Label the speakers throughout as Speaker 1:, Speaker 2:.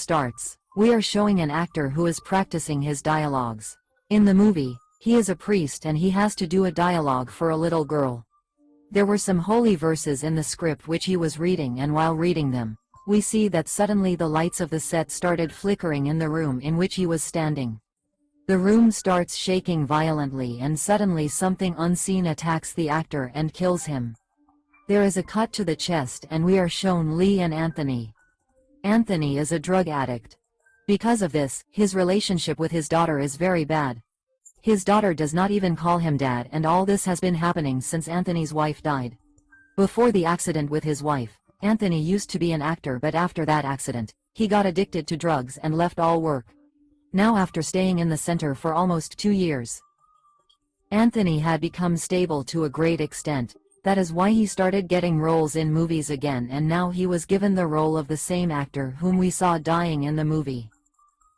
Speaker 1: starts. We are showing an actor who is practicing his dialogues. In the movie, he is a priest and he has to do a dialogue for a little girl. There were some holy verses in the script which he was reading, and while reading them, we see that suddenly the lights of the set started flickering in the room in which he was standing. The room starts shaking violently and suddenly something unseen attacks the actor and kills him. There is a cut to the chest and we are shown Lee and Anthony. Anthony is a drug addict. Because of this, his relationship with his daughter is very bad. His daughter does not even call him dad, and all this has been happening since Anthony's wife died. Before the accident with his wife, Anthony used to be an actor, but after that accident, he got addicted to drugs and left all work. Now after staying in the center for almost 2 years, Anthony had become stable to a great extent. That is why he started getting roles in movies again, and now he was given the role of the same actor whom we saw dying in the movie.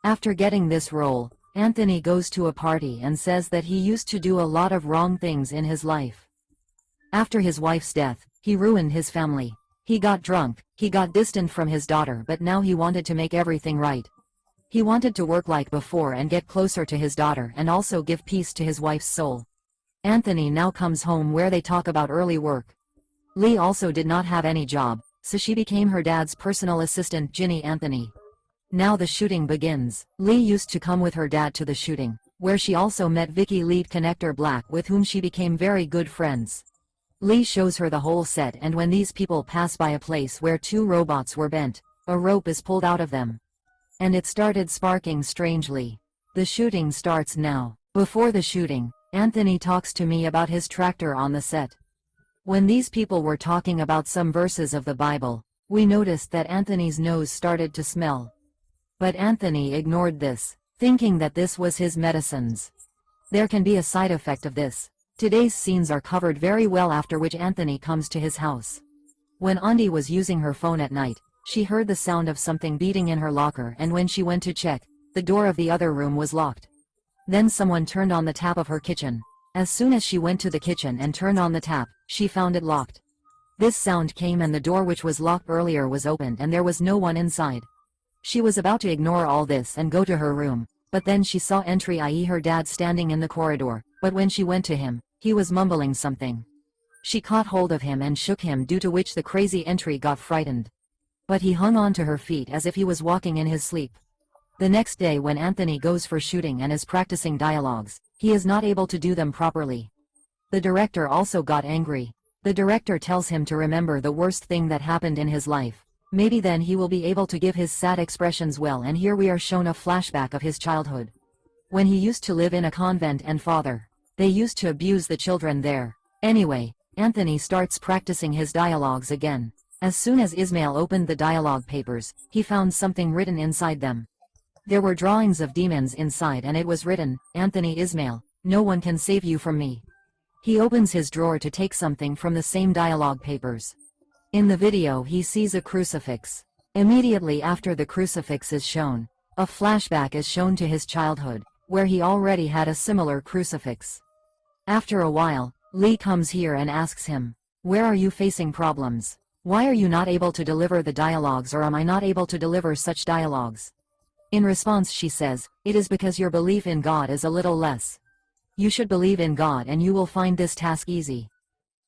Speaker 1: After getting this role, Anthony goes to a party and says that he used to do a lot of wrong things in his life. After his wife's death, he ruined his family. He got drunk, he got distant from his daughter, but now he wanted to make everything right. He wanted to work like before and get closer to his daughter and also give peace to his wife's soul. Anthony now comes home where they talk about early work. Lee also did not have any job, so she became her dad's personal assistant, Ginny Anthony. Now the shooting begins. Lee used to come with her dad to the shooting, where she also met Vicky lead connector Black, with whom she became very good friends. Lee shows her the whole set, and when these people pass by a place where 2 robots were bent, a rope is pulled out of them. And it started sparking strangely. The shooting starts now. Before the shooting, Anthony talks to me about his tractor on the set. When these people were talking about some verses of the Bible, we noticed that Anthony's nose started to smell. But Anthony ignored this, thinking that this was his medicines. There can be a side effect of this. Today's scenes are covered very well, after which Anthony comes to his house. When Andy was using her phone at night, she heard the sound of something beating in her locker, and when she went to check, the door of the other room was locked. Then someone turned on the tap of her kitchen. As soon as she went to the kitchen and turned on the tap, she found it locked. This sound came and the door which was locked earlier was opened and there was no one inside. She was about to ignore all this and go to her room, but then she saw entry, i.e. her dad, standing in the corridor, but when she went to him, he was mumbling something. She caught hold of him and shook him, due to which the crazy entry got frightened. But he hung on to her feet as if he was walking in his sleep. The next day when Anthony goes for shooting and is practicing dialogues, he is not able to do them properly. The director also got angry. The director tells him to remember the worst thing that happened in his life. Maybe then he will be able to give his sad expressions well, and here we are shown a flashback of his childhood. When he used to live in a convent, and they used to abuse the children there. Anyway, Anthony starts practicing his dialogues again. As soon as Ismail opened the dialogue papers, he found something written inside them. There were drawings of demons inside, and it was written, "Anthony Ismail, no one can save you from me." He opens his drawer to take something from the same dialogue papers. In the video he sees a crucifix. Immediately after the crucifix is shown, a flashback is shown to his childhood, where he already had a similar crucifix. After a while, Lee comes here and asks him, "Where are you facing problems? Why are you not able to deliver the dialogues, or am I not able to deliver such dialogues?" In response she says, "It is because your belief in God is a little less. You should believe in God and you will find this task easy."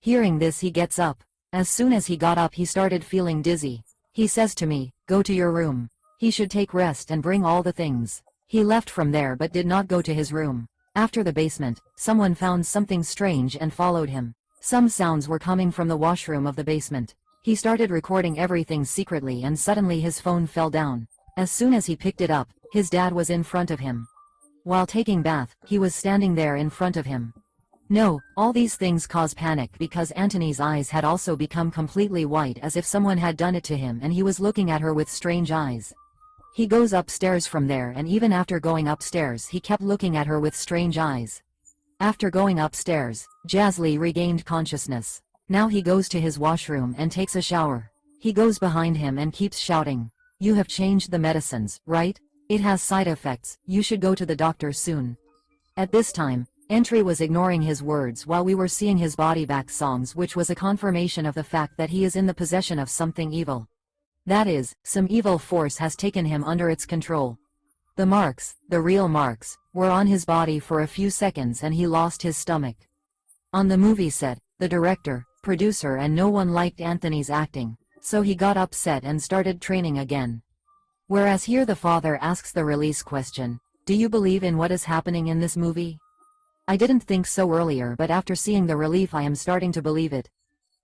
Speaker 1: Hearing this he gets up. As soon as he got up he started feeling dizzy. He says to me, "Go to your room. He should take rest and bring all the things." He left from there but did not go to his room. After the basement, someone found something strange and followed him. Some sounds were coming from the washroom of the basement. He started recording everything secretly and suddenly his phone fell down. As soon as he picked it up, his dad was in front of him. While taking bath, he was standing there in front of him. No, all these things cause panic because Anthony's eyes had also become completely white, as if someone had done it to him, and he was looking at her with strange eyes. He goes upstairs from there, and even after going upstairs he kept looking at her with strange eyes. After going upstairs, Jazlee regained consciousness. Now he goes to his washroom and takes a shower. He goes behind him and keeps shouting, "You have changed the medicines, right? It has side effects, you should go to the doctor soon." At this time, Entry was ignoring his words while we were seeing his body back songs, which was a confirmation of the fact that he is in the possession of something evil. That is, some evil force has taken him under its control. The marks, the real marks, were on his body for a few seconds and he lost his stomach. On the movie set, the director, producer and no one liked Anthony's acting, so he got upset and started training again. Whereas here the father asks the release question, "Do you believe in what is happening in this movie? I didn't think so earlier, but after seeing the relief I am starting to believe it."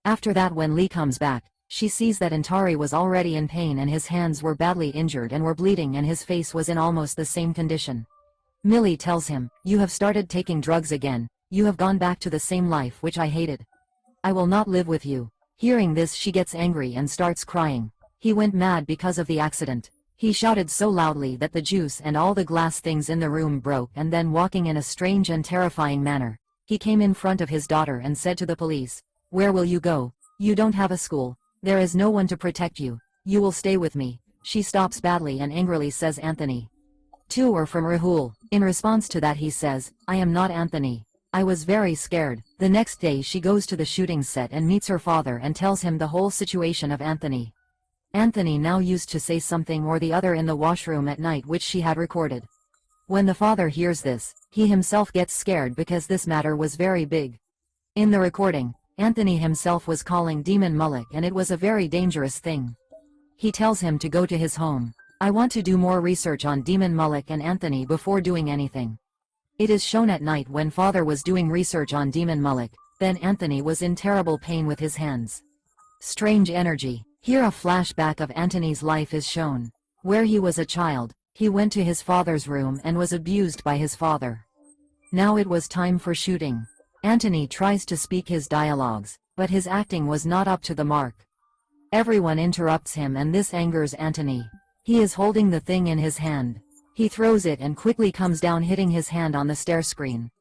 Speaker 1: After that, when Lee comes back, she sees that Antari was already in pain and his hands were badly injured and were bleeding and his face was in almost the same condition. Millie tells him, "You have started taking drugs again, you have gone back to the same life which I hated. I will not live with you." Hearing this she gets angry and starts crying. He went mad because of the accident. He shouted so loudly that the juice and all the glass things in the room broke, and then walking in a strange and terrifying manner, he came in front of his daughter and said to the police, "Where will you go? You don't have a school. There is no one to protect you. You will stay with me." She stops badly and angrily says, "Anthony, two are from Rahul." In response to that he says, "I am not Anthony. I was very scared." The next day she goes to the shooting set and meets her father and tells him the whole situation of Anthony. Anthony now used to say something or the other in the washroom at night which she had recorded. When the father hears this, he himself gets scared because this matter was very big. In the recording, Anthony himself was calling Demon Mullik and it was a very dangerous thing. He tells him to go to his home. "I want to do more research on Demon Mullik and Anthony before doing anything." It is shown at night when father was doing research on Demon Mullik, then Anthony was in terrible pain with his hands. Strange energy. Here a flashback of Anthony's life is shown. Where he was a child, he went to his father's room and was abused by his father. Now it was time for shooting. Anthony tries to speak his dialogues, but his acting was not up to the mark. Everyone interrupts him and this angers Anthony. He is holding the thing in his hand. He throws it and quickly comes down, hitting his hand on the stair screen.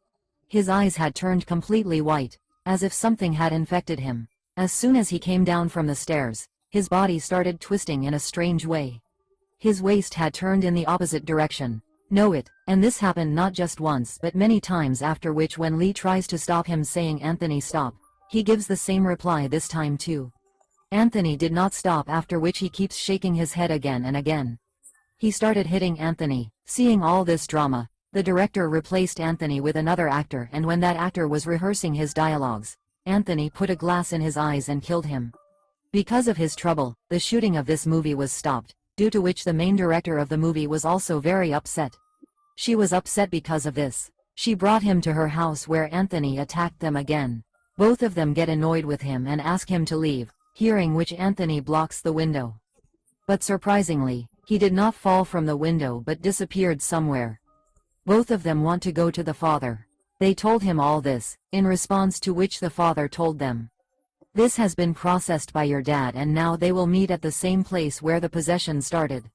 Speaker 1: His eyes had turned completely white, as if something had infected him. As soon as he came down from the stairs, his body started twisting in a strange way. His waist had turned in the opposite direction. And this happened not just once but many times, after which when Lee tries to stop him saying, "Anthony, stop," he gives the same reply this time too. Anthony did not stop, after which he keeps shaking his head again and again. He started hitting Anthony. Seeing all this drama, the director replaced Anthony with another actor, and when that actor was rehearsing his dialogues, Anthony put a glass in his eyes and killed him. Because of his trouble, the shooting of this movie was stopped, due to which the main director of the movie was also very upset. She was upset because of this. She brought him to her house where Anthony attacked them again. Both of them get annoyed with him and ask him to leave, hearing which Anthony blocks the window. But surprisingly, he did not fall from the window but disappeared somewhere. Both of them want to go to the father. They told him all this, in response to which the father told them, "This has been processed by your dad and now they will meet at the same place where the possession started."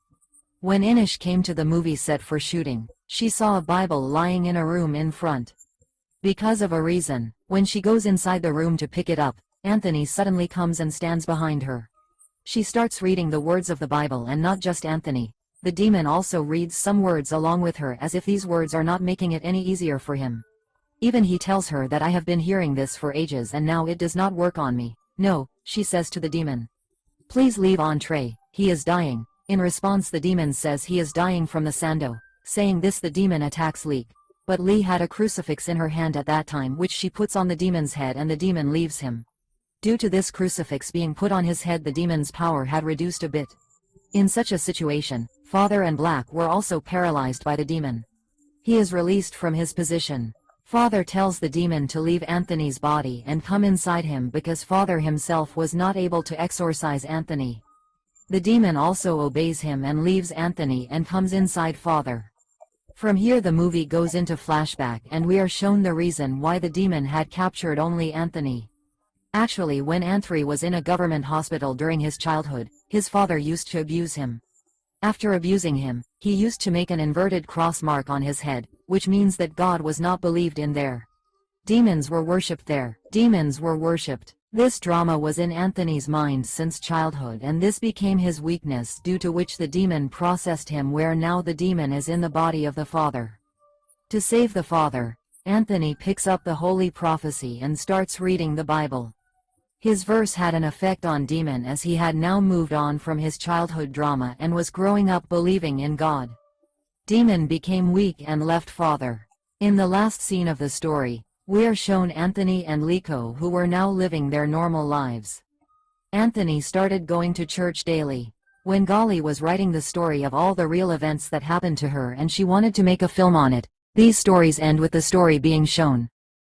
Speaker 1: When Inish came to the movie set for shooting, she saw a Bible lying in a room in front. Because of a reason, when she goes inside the room to pick it up, Anthony suddenly comes and stands behind her. She starts reading the words of the Bible, and not just Anthony. The demon also reads some words along with her, as if these words are not making it any easier for him. Even he tells her that, "I have been hearing this for ages and now it does not work on me." "No," she says to the demon. "Please leave Entree, he is dying." In response the demon says he is dying from the sando. Saying this the demon attacks Lee. But Lee had a crucifix in her hand at that time which she puts on the demon's head and the demon leaves him. Due to this crucifix being put on his head, the demon's power had reduced a bit. In such a situation, Father and Black were also paralyzed by the demon. He is released from his position. Father tells the demon to leave Anthony's body and come inside him because Father himself was not able to exorcise Anthony. The demon also obeys him and leaves Anthony and comes inside Father. From here the movie goes into flashback and we are shown the reason why the demon had captured only Anthony. Actually, when Anthony was in a government hospital during his childhood, his father used to abuse him. After abusing him, he used to make an inverted cross mark on his head, which means that God was not believed in there. Demons were worshipped there. Demons were worshipped. This drama was in Anthony's mind since childhood and this became his weakness, due to which the demon processed him, where now the demon is in the body of the father. To save the father, Anthony picks up the Holy Prophecy and starts reading the Bible. His verse had an effect on Demon as he had now moved on from his childhood drama and was growing up believing in God. Demon became weak and left father. In the last scene of the story, we are shown Anthony and Liko, who were now living their normal lives. Anthony started going to church daily. When Golly was writing the story of all the real events that happened to her and she wanted to make a film on it, these stories end with the story being shown.